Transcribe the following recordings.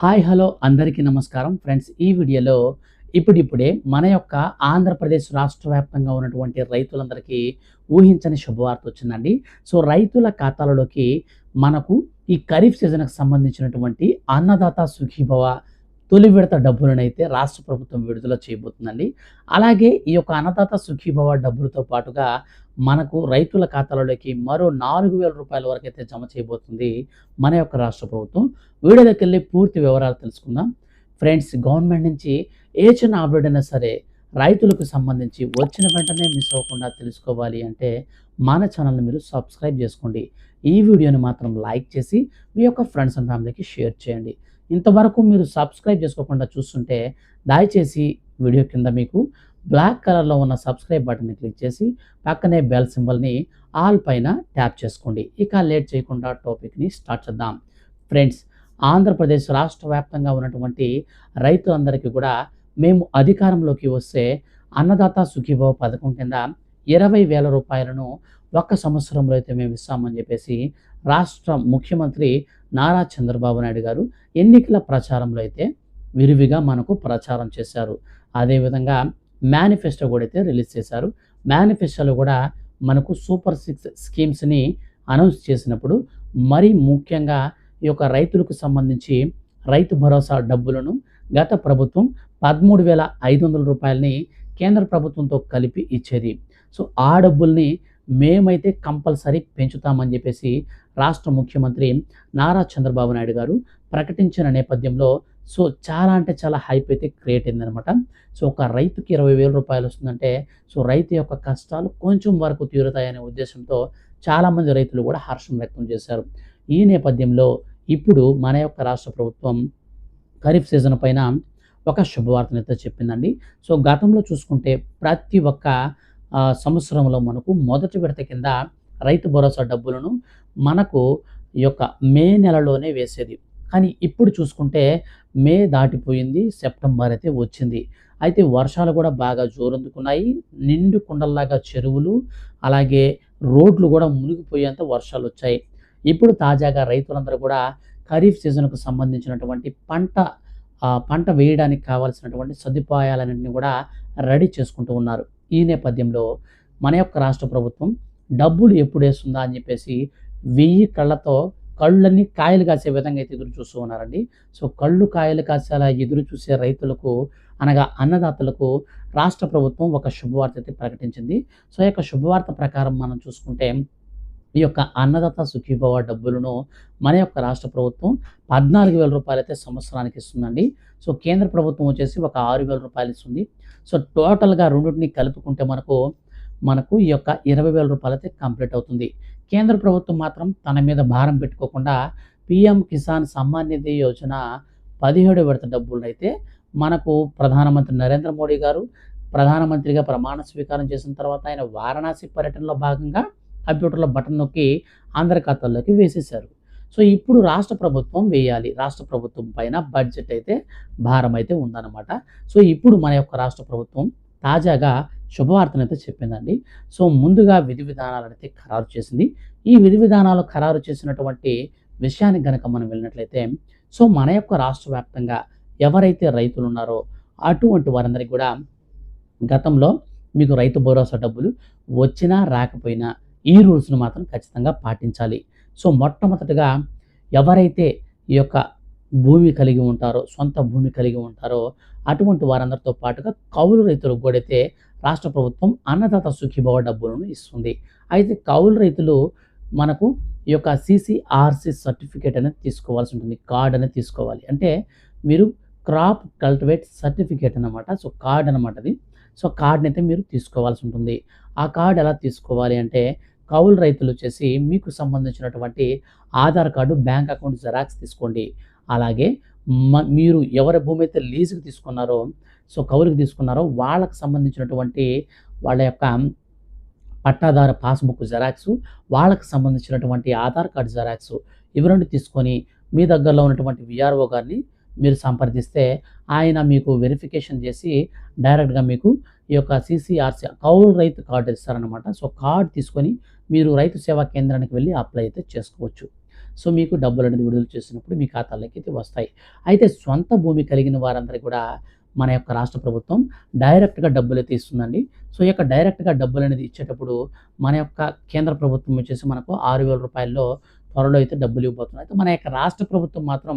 Hi hello అందరికీ నమస్కారం friends. ఈ వీడియోలో ఇప్పుడిప్పుడే మన యొక్క ఆంధ్రప్రదేశ్ రాష్ట్ర వ్యాప్తంగా ఉన్నటువంటి రైతులందరికీ ఊహించని శుభవార్త వచ్చిందండి. సో రైతుల ఖాతాలలోకి మనకు ఈ ఖరీఫ్ సీజన్‌కి సంబంధించినటువంటి అన్నదాత సుఖీభవ తొలి విడత డబ్బులనైతే రాష్ట్ర ప్రభుత్వం విడుదల చేయబోతుందండి. అలాగే ఈ యొక్క అన్నదాత సుఖీభవ డబ్బులతో పాటుగా మనకు రైతుల ఖాతాలలోకి మరో రూ. 4,000 వరకైతే జమ చేయబోతుంది మన యొక్క రాష్ట్ర ప్రభుత్వం. వీడియోలోకెళ్ళి పూర్తి వివరాలు తెలుసుకుందాం. ఫ్రెండ్స్, గవర్నమెంట్ నుంచి ఏ చిన్న అప్డేట్ అయినా సరే రైతులకు సంబంధించి వచ్చిన వెంటనే మిస్ అవ్వకుండా తెలుసుకోవాలి అంటే మన ఛానల్‌ని మీరు సబ్స్క్రైబ్ చేసుకోండి. ఈ వీడియోని మాత్రం లైక్ చేసి మీ యొక్క ఫ్రెండ్స్ అండ్ ఫ్యామిలీకి షేర్ చేయండి. ఇంతవరకు మీరు సబ్స్క్రైబ్ చేసుకోకుండా చూస్తుంటే దయచేసి వీడియో కింద మీకు బ్లాక్ కలర్‌లో ఉన్న సబ్స్క్రైబ్ బటన్‌ని క్లిక్ చేసి పక్కనే బెల్ సింబల్‌ని ఆల్ పైన ట్యాప్ చేసుకోండి. ఇక లేట్ చేయకుండా టాపిక్‌ని స్టార్ట్ చేద్దాం. ఫ్రెండ్స్, ఆంధ్రప్రదేశ్ రాష్ట్ర వ్యాప్తంగా ఉన్నటువంటి రైతులందరికీ కూడా మేము అధికారంలోకి వస్తే అన్నదాత సుఖీభవ పథకం కింద రూ. 20,000 ఒక్క సంవత్సరంలో అయితే మేము ఇస్తామని చెప్పేసి రాష్ట్ర ముఖ్యమంత్రి నారా చంద్రబాబు నాయుడు గారు ఎన్నికల ప్రచారంలో అయితే విరివిగా మనకు ప్రచారం చేశారు. అదేవిధంగా మేనిఫెస్టో కూడా అయితే రిలీజ్ చేశారు. మేనిఫెస్టోలో కూడా మనకు సూపర్ 6 స్కీమ్స్‌ని అనౌన్స్ చేసినప్పుడు మరీ ముఖ్యంగా ఈ యొక్క రైతులకు సంబంధించి రైతు భరోసా డబ్బులను గత ప్రభుత్వం రూ. 13,500 కేంద్ర ప్రభుత్వంతో కలిపి ఇచ్చేది. సో ఆ డబ్బుల్ని మేమైతే కంపల్సరీ పెంచుతామని చెప్పేసి రాష్ట్ర ముఖ్యమంత్రి నారా చంద్రబాబు నాయుడు గారు ప్రకటించిన నేపథ్యంలో సో చాలా అంటే చాలా హైప్ అయితే క్రియేట్ అయిందనమాట. సో ఒక రైతుకి రూ. 20,000 వస్తుందంటే సో రైతు యొక్క కష్టాలు కొంచెం వరకు తీరుతాయనే ఉద్దేశంతో చాలామంది రైతులు కూడా హర్షం వ్యక్తం చేశారు. ఈ నేపథ్యంలో ఇప్పుడు మన యొక్క రాష్ట్ర ప్రభుత్వం ఖరీఫ్ సీజన్ పైన ఒక శుభవార్తనైతే చెప్పిందండి. సో గతంలో చూసుకుంటే ప్రతి ఒక్క సంవత్సరంలో మనకు మొదటి విడత కింద రైతు భరోసా డబ్బులను మనకు ఈ యొక్క మే నెలలోనే వేసేది. కానీ ఇప్పుడు చూసుకుంటే మే దాటిపోయింది, సెప్టెంబర్ అయితే వచ్చింది. అయితే వర్షాలు కూడా బాగా జోరందుకున్నాయి. నిండు కుండల్లాగా చెరువులు, అలాగే రోడ్లు కూడా మునిగిపోయేంత వర్షాలు వచ్చాయి. ఇప్పుడు తాజాగా రైతులందరూ కూడా ఖరీఫ్ సీజన్‌కు సంబంధించినటువంటి పంట వేయడానికి కావాల్సినటువంటి సదుపాయాలన్నింటినీ కూడా రెడీ చేసుకుంటూ ఉన్నారు. ఈ నేపథ్యంలో మన యొక్క రాష్ట్ర ప్రభుత్వం డబ్బులు ఎప్పుడేస్తుందా అని చెప్పేసి 1000 కళ్ళతో కళ్ళన్నీ కాయలు కాసే విధంగా అయితే ఎదురు చూస్తూ ఉన్నారండి. సో కళ్ళు కాయలు కాసేలా ఎదురు చూసే రైతులకు అనగా అన్నదాతలకు రాష్ట్ర ప్రభుత్వం ఒక శుభవార్త అయితే ప్రకటించింది. సో ఈ యొక్క శుభవార్త ప్రకారం మనం చూసుకుంటే ఈ యొక్క అన్నదాత సుఖీభవ డబ్బులను మన యొక్క రాష్ట్ర ప్రభుత్వం రూ. 14,000 అయితే సంవత్సరానికి ఇస్తుందండి. సో కేంద్ర ప్రభుత్వం వచ్చేసి ఒక రూ. 6,000 ఇస్తుంది. సో టోటల్‌గా రెండిటిని కలుపుకుంటే మనకు ఈ యొక్క రూ. 20,000 అయితే కంప్లీట్ అవుతుంది. కేంద్ర ప్రభుత్వం మాత్రం తన మీద భారం పెట్టుకోకుండా పీఎం కిసాన్ సమ్మాన్ నిధి యోజన 17 విడత డబ్బులనైతే మనకు ప్రధానమంత్రి నరేంద్ర మోడీ గారు ప్రధానమంత్రిగా ప్రమాణ స్వీకారం చేసిన తర్వాత ఆయన వారణాసి పర్యటనలో భాగంగా కంప్యూటర్లో బటన్ నొక్కి అందరి ఖాతాల్లోకి వేసేశారు. సో ఇప్పుడు రాష్ట్ర ప్రభుత్వం వేయాలి. రాష్ట్ర ప్రభుత్వం పైన బడ్జెట్ అయితే భారం అయితే ఉందన్నమాట. సో ఇప్పుడు మన యొక్క రాష్ట్ర ప్రభుత్వం తాజాగా శుభవార్తనైతే చెప్పిందండి. సో ముందుగా విధి విధానాలనైతే ఖరారు చేసింది. ఈ విధి విధానాలు ఖరారు చేసినటువంటి విషయానికి గనక మనం వెళ్ళినట్లయితే సో మన యొక్క రాష్ట్ర వ్యాప్తంగా ఎవరైతే రైతులు ఉన్నారో అటువంటి వారందరికీ కూడా గతంలో మీకు రైతు భరోసా డబ్బులు వచ్చినా రాకపోయినా ఈ రూల్స్‌ను మాత్రం ఖచ్చితంగా పాటించాలి. సో మొట్టమొదటగా ఎవరైతే ఈ యొక్క భూమి కలిగి ఉంటారో, సొంత భూమి కలిగి ఉంటారో అటువంటి వారందరితో పాటుగా కౌలు రైతులకు కూడా అయితే రాష్ట్ర ప్రభుత్వం అన్నదాత సుఖీభవ డబ్బులను ఇస్తుంది. అయితే కౌలు రైతులు మనకు ఈ యొక్క సీసీఆర్‌సీ సర్టిఫికేట్ అనేది తీసుకోవాల్సి ఉంటుంది. కార్డ్ అనేది తీసుకోవాలి. అంటే మీరు క్రాప్ కల్టివేట్ సర్టిఫికేట్ అన్నమాట. సో కార్డ్ అన్నమాట అది. సో కార్డ్‌నైతే మీరు తీసుకోవాల్సి ఉంటుంది. ఆ కార్డ్ ఎలా తీసుకోవాలి అంటే కౌలు రైతులు వచ్చేసి మీకు సంబంధించినటువంటి Aadhaar card, bank account xerox తీసుకోండి. అలాగే మీరు ఎవరి భూమి అయితే లీజుకి తీసుకున్నారో, సో కౌలుకి తీసుకున్నారో వాళ్ళకి సంబంధించినటువంటి వాళ్ళ యొక్క పట్టాదారు పాస్‌బుక్ జిరాక్సు, వాళ్ళకి సంబంధించినటువంటి ఆధార్ కార్డ్ జిరాక్సు ఇవి 2 తీసుకొని మీ దగ్గరలో ఉన్నటువంటి వీఆర్ఓ గారిని మీరు సంప్రదిస్తే ఆయన మీకు వెరిఫికేషన్ చేసి డైరెక్ట్‌గా మీకు ఈ యొక్క సీసీఆర్‌సీ కౌలు రైతు కార్డ్ ఇస్తారనమాట. సో కార్డ్ తీసుకొని మీరు రైతు సేవా కేంద్రానికి వెళ్ళి అప్లై అయితే చేసుకోవచ్చు. సో మీకు డబ్బులు అనేది విడుదల చేసినప్పుడు మీ ఖాతాలోకి అయితే వస్తాయి. అయితే సొంత భూమి కలిగిన వారందరికీ కూడా మన యొక్క రాష్ట్ర ప్రభుత్వం డైరెక్ట్‌గా డబ్బులైతే ఇస్తుందండి. సో, ఈ యొక్క డైరెక్ట్‌గా డబ్బులనేది ఇచ్చేటప్పుడు మన యొక్క కేంద్ర ప్రభుత్వం వచ్చేసి మనకు రూ. 6,000 త్వరలో అయితే డబ్బులు ఇవ్వబోతుంది. అయితే మన యొక్క రాష్ట్ర ప్రభుత్వం మాత్రం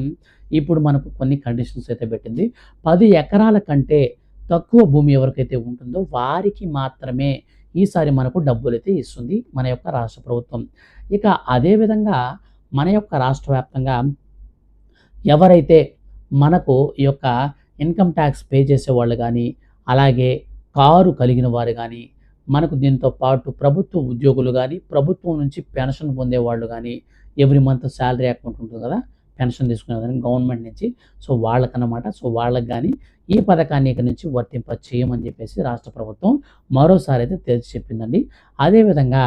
ఇప్పుడు మనకు కొన్ని కండిషన్స్ అయితే పెట్టింది. 10 ఎకరాల కంటే తక్కువ భూమి ఎవరికైతే ఉంటుందో వారికి మాత్రమే ఈసారి మనకు డబ్బులైతే ఇస్తుంది మన యొక్క రాష్ట్ర ప్రభుత్వం. ఇక అదే విధంగా మన యొక్క రాష్ట్ర వ్యాప్తంగా ఎవరైతే మనకు ఈ యొక్క ఇన్‌కమ్ టాక్స్ పే చేసేవాళ్ళు గానీ, అలాగే కారు కలిగిన వారు గానీ, మనకు దీంతో పాటు ప్రభుత్వ ఉద్యోగులు గానీ, ప్రభుత్వం నుంచి పెన్షన్ పొందేవాళ్ళు గానీ, ఎవ్రీ మంత్ సాలరీ అకౌంట్ ఉంటుంది కదా! పెన్షన్ తీసుకునేదానికి గవర్నమెంట్ నుంచి. సో, వాళ్ళకన్నమాట. సో, వాళ్ళకి గానీ ఈ పథకాన్ని ఇక నుంచి వర్తింప చేయమని చెప్పేసి రాష్ట్ర ప్రభుత్వం మరోసారి అయితే తేల్చి చెప్పిందండి. అదేవిధంగా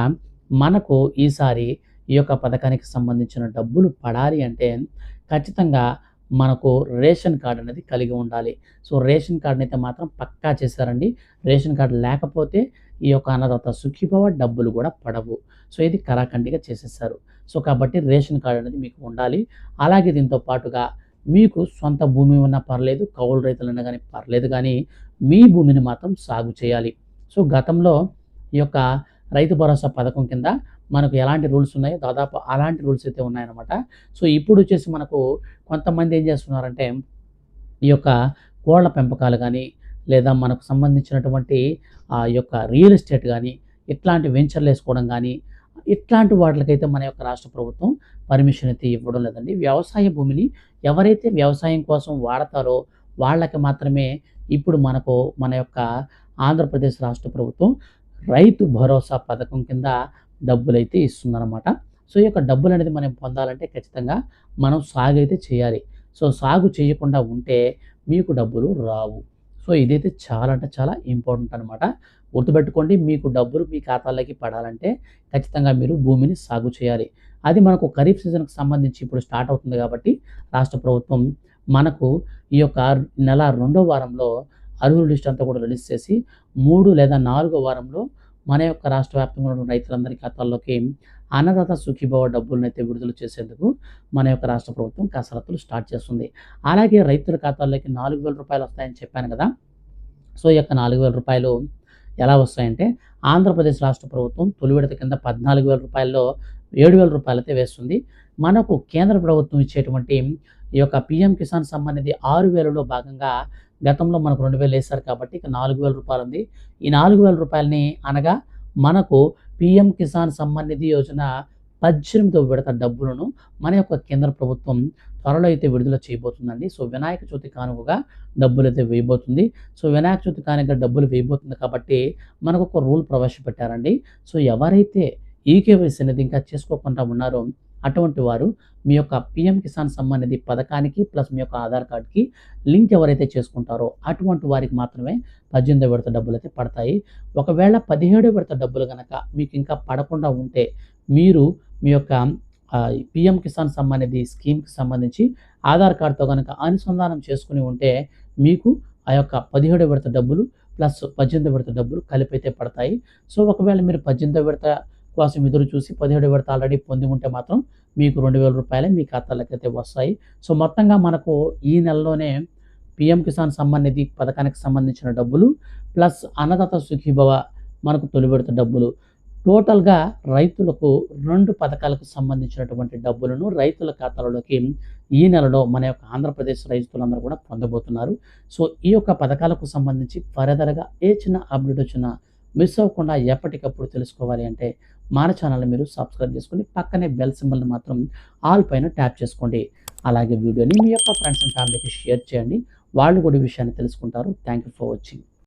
మనకు ఈసారి ఈ యొక్క పథకానికి సంబంధించిన డబ్బులు పడాలి అంటే ఖచ్చితంగా మనకు రేషన్ కార్డ్ అనేది కలిగి ఉండాలి. సో, రేషన్ కార్డ్‌నైతే మాత్రం పక్కా చేశారండి. రేషన్ కార్డ్ లేకపోతే ఈ యొక్క అన్నదాత సుఖీభవ డబ్బులు కూడా పడవు. సో, ఇది కరాఖండిగా చేసేసారు. సో, కాబట్టి రేషన్ కార్డ్ అనేది మీకు ఉండాలి. అలాగే దీంతో పాటుగా మీకు సొంత భూమి ఉన్నా పర్లేదు, కౌలు రైతులన్నా గానీ పర్లేదు గానీ, మీ భూమిని మాత్రం సాగు చేయాలి. సో, గతంలో ఈ యొక్క రైతు భరోసా పథకం కింద మనకు ఎలాంటి రూల్స్ ఉన్నాయో దాదాపు అలాంటి రూల్స్ అయితే ఉన్నాయన్నమాట. సో, ఇప్పుడొచ్చేసి మనకు కొంతమంది ఏం చేస్తున్నారంటే, ఈ యొక్క కోళ్ళ పెంపకాలు గానీ, లేదా మనకు సంబంధించినటువంటి ఈ యొక్క రియల్ ఎస్టేట్ గానీ, ఇట్లాంటి వెంచర్‌లేసుకోవడం గానీ, ఇట్లాంటి వాటిలకైతే మన యొక్క రాష్ట్ర ప్రభుత్వం పర్మిషన్ అయితే ఇవ్వడం లేదండి. వ్యవసాయ భూమిని ఎవరైతే వ్యవసాయం కోసం వాడతారో వాళ్ళకి మాత్రమే ఇప్పుడు మనకు మన యొక్క ఆంధ్రప్రదేశ్ రాష్ట్ర ప్రభుత్వం రైతు భరోసా పథకం కింద డబ్బులైతే ఇస్తుందనమాట. సో, ఈ యొక్క డబ్బులనేది మనం పొందాలంటే ఖచ్చితంగా మనం సాగైతే చేయాలి. సో, సాగు చేయకుండా ఉంటే మీకు డబ్బులు రావు. సో, ఇదైతే చాలా అంటే చాలా ఇంపార్టెంట్ అనమాట. గుర్తుపెట్టుకోండి, మీకు డబ్బులు మీ ఖాతాలోకి పడాలంటే ఖచ్చితంగా మీరు భూమిని సాగు చేయాలి. అది మనకు ఖరీఫ్ సీజన్‌కి సంబంధించి ఇప్పుడు స్టార్ట్ అవుతుంది కాబట్టి రాష్ట్ర ప్రభుత్వం మనకు ఈ యొక్క నెల రెండో వారంలో అర్హుల లిస్ట్ అంతా కూడా రిలీజ్ చేసి 3 లేదా 4 వారంలో మన యొక్క రాష్ట్ర వ్యాప్తంగా ఉన్న రైతులందరి ఖాతాల్లోకి అన్నదాత సుఖీభవ డబ్బులనైతే విడుదల చేసేందుకు మన యొక్క రాష్ట్ర ప్రభుత్వం కసరత్తులు స్టార్ట్ చేస్తుంది. అలాగే రైతుల ఖాతాల్లోకి రూ. 4,000 వస్తాయని చెప్పాను కదా! సో, ఈ యొక్క రూ. 4,000 ఎలా వస్తాయంటే ఆంధ్రప్రదేశ్ రాష్ట్ర ప్రభుత్వం తొలి విడత కింద రూ. 14,000లో రూ. 7,000 అయితే వేస్తుంది. మనకు కేంద్ర ప్రభుత్వం ఇచ్చేటువంటి ఈ యొక్క పీఎం కిసాన్ సమ్మాన్ నిధి 6,000లో భాగంగా గతంలో మనకు 2,000 వేశారు కాబట్టి ఇక రూ. 4,000 ఉంది. ఈ రూ. 4,000 అనగా మనకు పీఎం కిసాన్ సమ్మాన్ నిధి యోజన 18వ విడత డబ్బులను మన యొక్క కేంద్ర ప్రభుత్వం త్వరలో అయితే విడుదల చేయబోతుందండి. సో, వినాయక చవితి కానుకగా డబ్బులైతే వేయబోతుంది. సో, వినాయక చవితి కానుకగా డబ్బులు వేయబోతుంది కాబట్టి మనకు ఒక రూల్ ప్రవేశపెట్టారండి. సో, ఎవరైతే ఈకేవైసీ అనేది ఇంకా చేసుకోకుండా ఉన్నారో అటువంటి వారు మీ యొక్క పీఎం కిసాన్ సమ్మాన్ నిధి పథకానికి ప్లస్ మీ యొక్క ఆధార్ కార్డ్‌కి లింక్ ఎవరైతే చేసుకుంటారో అటువంటి వారికి మాత్రమే 18వ విడత డబ్బులైతే పడతాయి. ఒకవేళ 17వ విడత డబ్బులు గనక మీకు ఇంకా పడకుండా ఉంటే మీరు మీ యొక్క పీఎం కిసాన్ సమ్మాన్ నిధి స్కీమ్‌కి సంబంధించి ఆధార్ కార్డ్‌తో గనక అనుసంధానం చేసుకొని ఉంటే మీకు ఆ యొక్క 17వ విడత డబ్బులు ప్లస్ 18వ విడత డబ్బులు కలిపైతే పడతాయి. సో, ఒకవేళ మీరు 18వ విడత కోసం ఎదురు చూసి 17వ విడత ఆల్రెడీ పొంది ఉంటే మాత్రం మీకు రూ. 2,000 మీ ఖాతాలోకైతే వస్తాయి. సో, మొత్తంగా మనకు ఈ నెలలోనే పీఎం కిసాన్ సమ్మాన్ నిధి పథకానికి సంబంధించిన డబ్బులు ప్లస్ అన్నదాత సుఖీభవ మనకు తొలి విడత డబ్బులు టోటల్‌గా రైతులకు 2 పథకాలకు సంబంధించినటువంటి డబ్బులను రైతుల ఖాతాలలోకి ఈ నెలలో మన యొక్క ఆంధ్రప్రదేశ్ రైతులందరూ కూడా పొందబోతున్నారు. సో, ఈ యొక్క పథకాలకు సంబంధించి ఫర్దర్‌గా ఏ చిన్న అప్డేట్ వచ్చినా మిస్ అవ్వకుండా ఎప్పటికప్పుడు తెలుసుకోవాలి అంటే మన ఛానల్‌ని మీరు సబ్స్క్రైబ్ చేసుకొని పక్కనే బెల్ సింబల్‌ని మాత్రం ఆల్ పైన ట్యాప్ చేసుకోండి. అలాగే వీడియోని మీ యొక్క ఫ్రెండ్స్ అండ్ ఫ్యామిలీకి షేర్ చేయండి. వాళ్ళు కూడా ఈ విషయాన్ని తెలుసుకుంటారు. Thank you for watching.